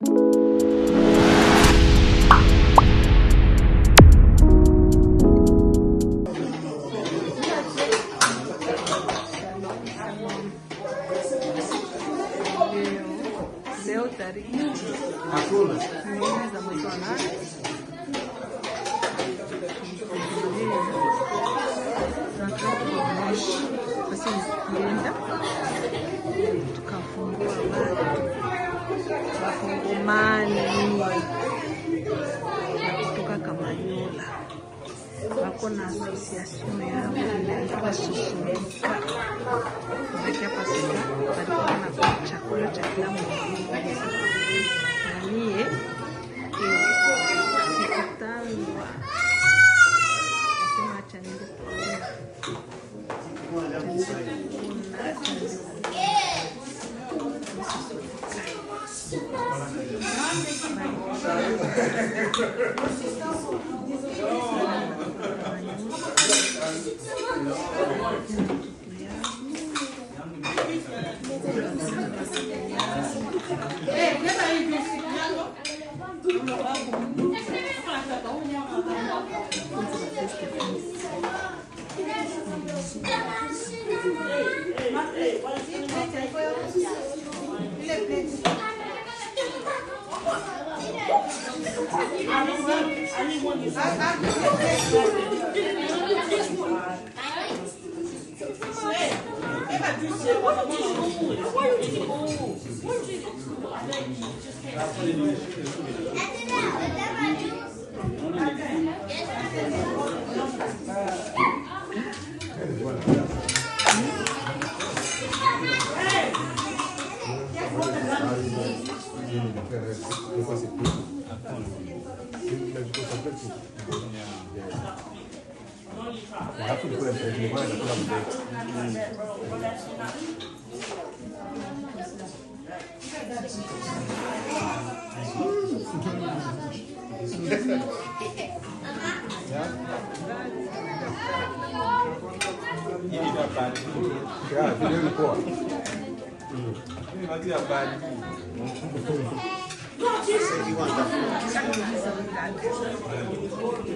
Leo tarehe 4 mwezi wa 8 tukafungua wafungumani kutoka Kamanyola. Wako na association yao inaitwa Sosodika. Hapa sasa walikuwa na chakula cha kila mtu. Na mie sikutangwa. Nasema acha niende kuona.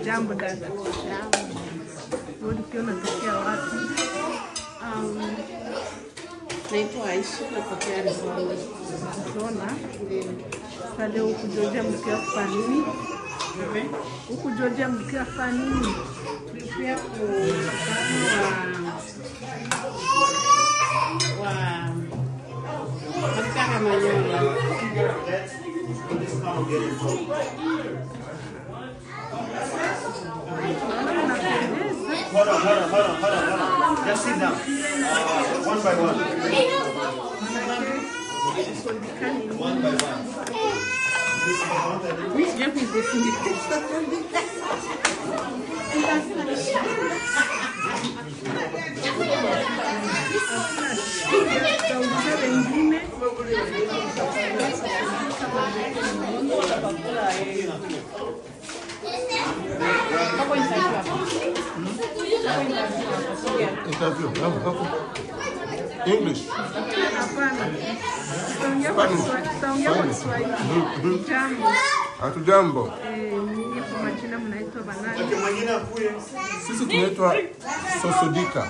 Jambo dada. Wewe unatokea wapi? Naitwa Aisha, natokea Rwanda. Unaona? Sasa leo huku Georgia mkiwa kufanya nini? Huku Georgia mkiwa kufanya nini? Tulikuwa katika Kamanyola. Hold on. Just sit down. One by one. One by one. Which game is this? English. Hatujambo. Majina mnaitwa banani? Sisi tunaitwa Sosodika.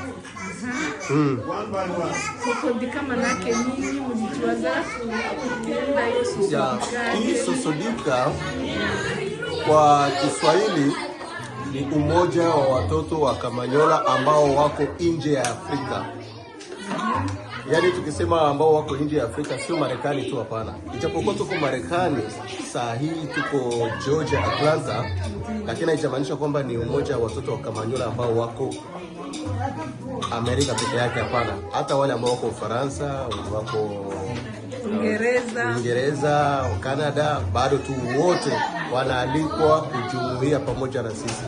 Sosodika manake nini? Mlijuaza kuunda hiyo Sosodika? Hii Sosodika kwa Kiswahili ni umoja wa watoto wa Kamanyola ambao wako nje ya Afrika. Yaani tukisema ambao wako nje ya Afrika sio Marekani tu, hapana. Ijapokuwa tuko Marekani, saa hii tuko Georgia, Atlanta, lakini haijamaanisha kwamba ni umoja wa watoto wa Kamanyola ambao wako Amerika peke yake, hapana. Hata wale ambao wako Ufaransa, wako Uingereza, Canada, bado tu wote wanaalikwa kujumuia pamoja na sisi.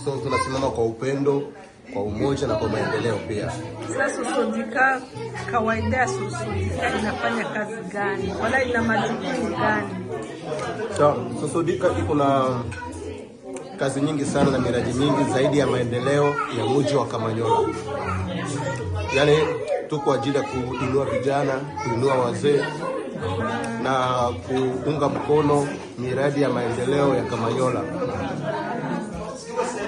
So tunasimama kwa upendo, kwa umoja na kwa maendeleo pia. Sasa Sosodika, kawaida ya Sosodika inafanya kazi gani? Wala ina majukumu gani? Sosodika iko na kazi nyingi sana na miradi mingi zaidi ya maendeleo ya mji wa Kamanyola. Yaani tuko ajili ya kuinua vijana, kuinua wazee, na kuunga mkono miradi ya maendeleo ya Kamanyola.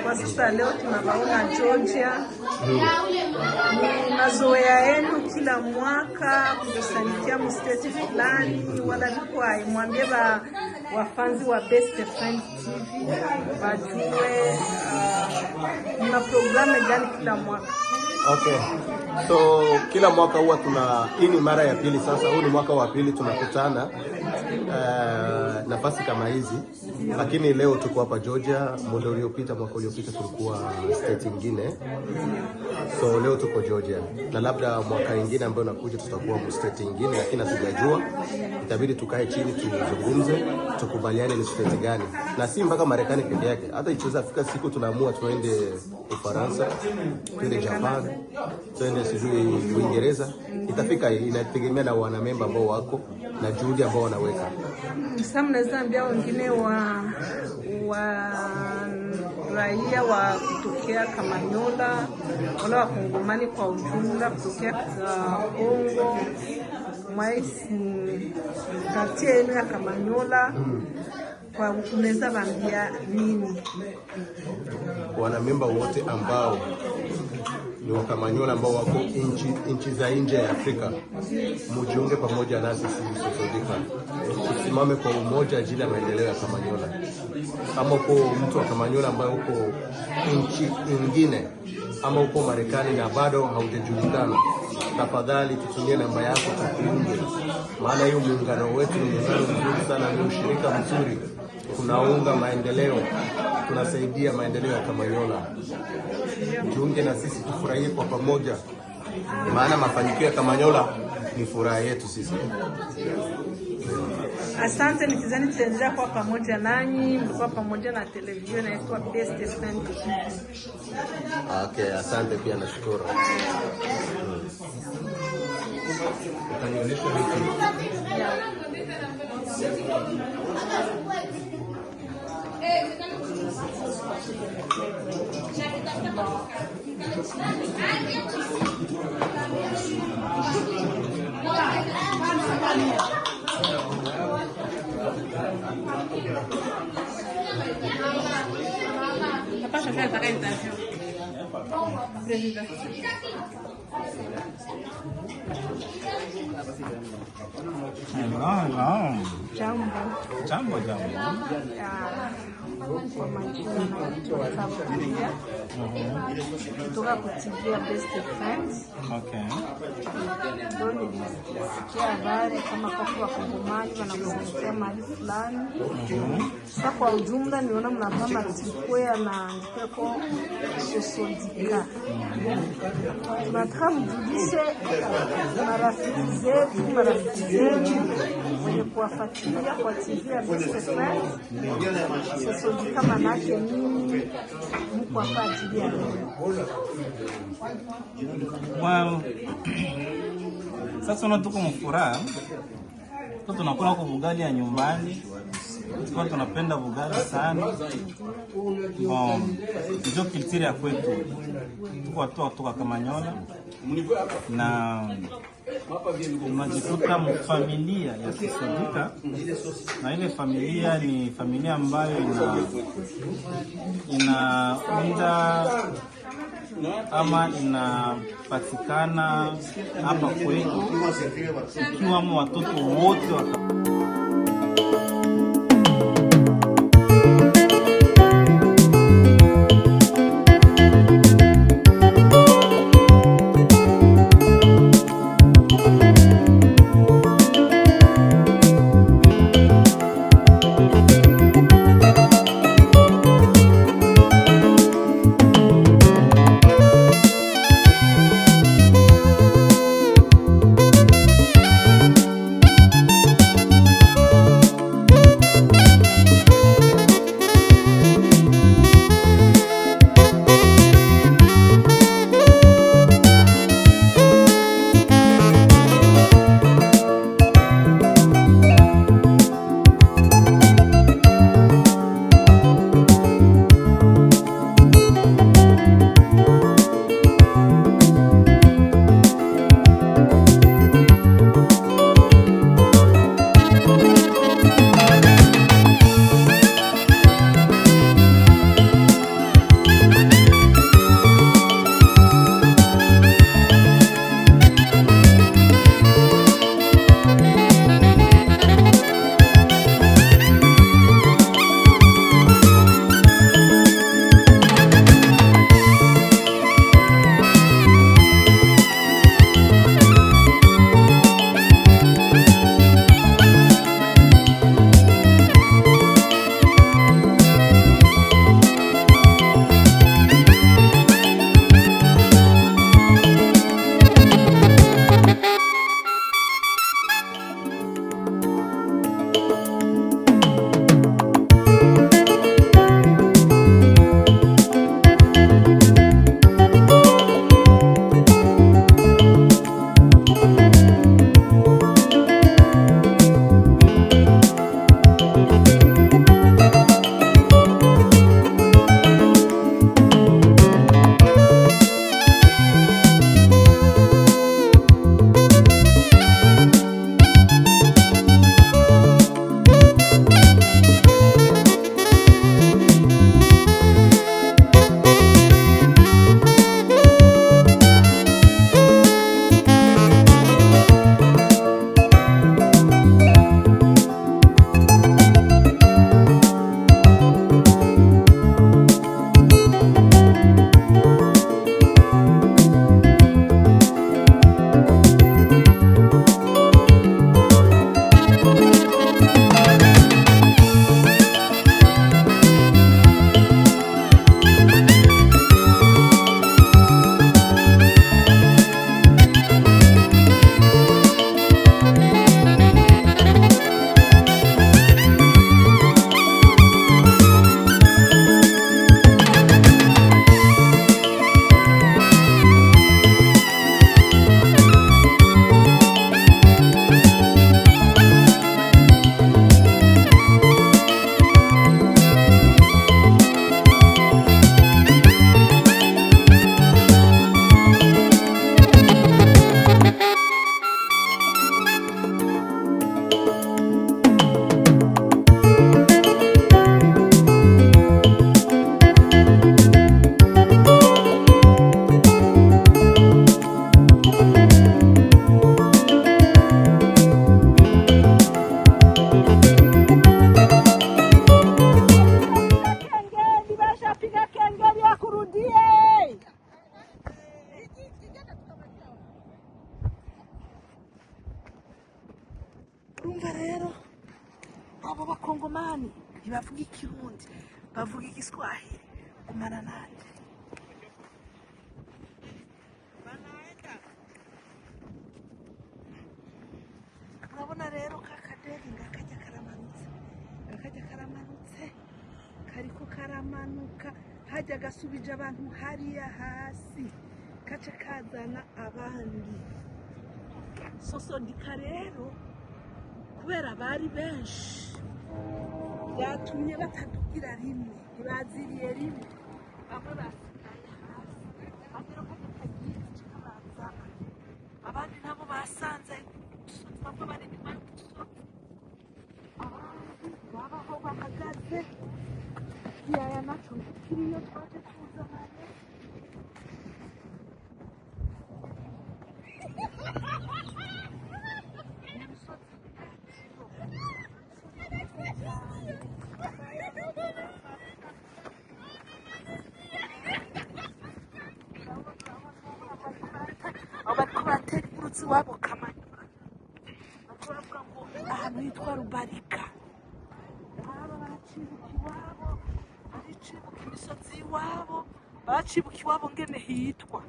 Kwa sasa leo tunabaona Georgia. Ni mazoea yenu kila mwaka kukusanikia mstate fulani, wala kwa mwambie wafanzi wa Best Friends TV wajue na programu gani kila mwaka? Okay. So kila mwaka huwa hii ni mara ya pili sasa, huu ni mwaka wa pili tunakutana nafasi kama hizi, lakini leo tuko hapa Georgia. Mwaka uliopita tulikuwa state nyingine, so leo tuko Georgia, na labda mwaka mwingine ambao unakuja tutakuwa state nyingine, lakini hatujajua. Itabidi tukae chini tuzungumze, tukubaliane ni state gani, na si mpaka Marekani peke yake, hata ikiweza fika siku tunaamua tuende Ufaransa, tuende Japan, tuende sijui Uingereza, itafika. Inategemea na wanamemba ambao wako na juhudi ambao wanaweka. Sasa mnaweza ambia wengine wa raia wa kutokea Kamanyola, wala wakongomani kwa ujumla kutokea Kongo, mwaisi kati yenu ya Kamanyola, kwa unaweza waambia nini? Wanamemba wote ambao ni wa Kamanyola ambao wako nchi za nje ya Afrika, mujiunge pamoja nasi sisi Sosodika. Tusimame kwa umoja ajili ya maendeleo ya Kamanyola. Kama uko mtu wa Kamanyola ambaye uko nchi nyingine ama uko Marekani na bado haujajulikana, tafadhali tutumie namba yako tukuunge. Maana hiyo muungano wetu ni muungano mzuri sana, ni ushirika mzuri. Tunaunga maendeleo, tunasaidia maendeleo ya Kamanyola. Jiunge na sisi tufurahie kwa pamoja, maana mafanikio ya Kamanyola ni furaha yetu sisi. Asante, nikizani tutaendelea kwa pamoja nanyi, mlikuwa pamoja na televisheni inaitwa Best Friends. Okay, asante pia, nashukuru. Utanionyesha vipi? Napasha sasa taka interview. President. Jambo. Kwa majina naitwa Saburia kutoka kwa TV ya Best Friends. Okay. Ndio nilisikia habari kama kwa wakongomani wanakusaidia mahali fulani. Sasa kwa ujumla niona mnavaa matikwea na ndiko Sosodika. Tunataka mjulishe marafiki zetu wenye kuwafuatilia kwa TV ya Best Friends. Sosodika manake nini? Mko hapa ajili ya Well, sasa tuko mfuraha. Tunakula huko bugali ya nyumbani. Kwa tunapenda bugali sana. Ndio kilitiri ya kwetu. Tuko watu kutoka Kamanyola na tunajikuta familia ya Sosodika, na ile familia ni familia ambayo inaunda ama inapatikana hapa kwetu, ikiwamo watoto wote abo bakongomani ntibavuga ikirundi, bavuga igiswahili. Gumana nanje. Urabona rero kakadege ngakajya karamanutse kariko karamanuka hajya gasubije abantu hariya hasi kace kazana abandi. Sosodika rero kubera bari benshi byatumye batadugira rimwe, ntibaziriye rimwe, bamwe basigaye hasi, abandi nabo basanze bamwe bari inyuma y'umusozi, abandi babaho bahagaze. Kiyaya naco kiriyo twaje tuzananye. Bariko batera urutsi wabo Kamanyola, bavuga ngo ahantu hitwa Rubarika, aba baracibuka iwabo, baricibuka imisozi iwabo, baracibuka iwabo ngene hitwa.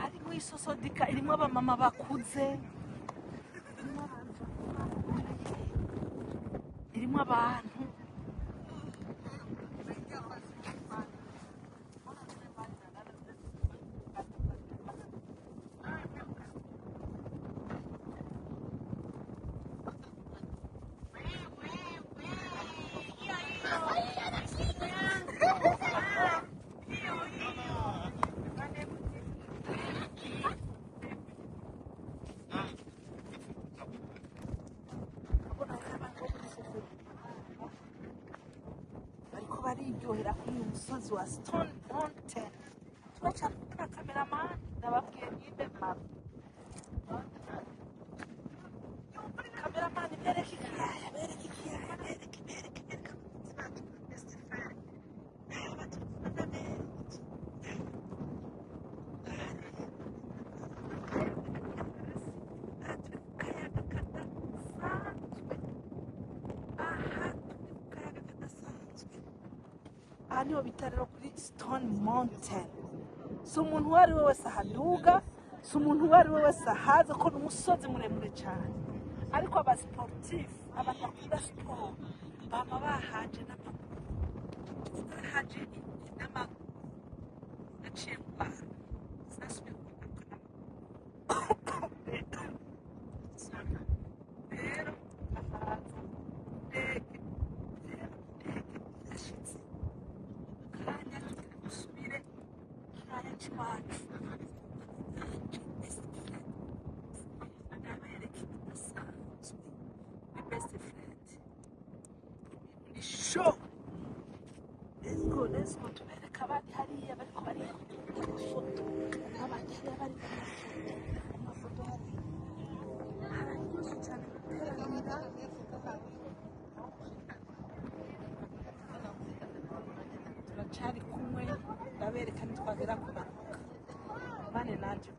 Harimo isosodika irimo abamama bakuze, irimo abantu baryohera kuri uyu musozi wa Stone Mountain. Turaca na cameraman ndababwiye nibe mama. Cameraman bereka ikiyaya, bereka ikiyaya, bereka. Best friend. Niho bitarero kuri Stone Mountain. Si umuntu uwo ari we wese ahaduga, si umuntu uwo ari we wese ahaza ko n'umusozi muremure cyane, ariko aba sportif, abantu bakunda siporo bama bahaje n'amaguru, bahaje n'amaguru aciye mu bantu sinasubiye rero ahaza ndege yashitse kanya dusubire kiyaya cy'iwacu. Anabereka ibidasanzwe, we best friend, ni show. Let's go tubereka abandi hariya bariko barifoto, abandi hariya bari amafoto hariya. Hararyoshye cyane guteranira. Turacari kumwe, ndabereka nitwagera kumanuka bane nanje.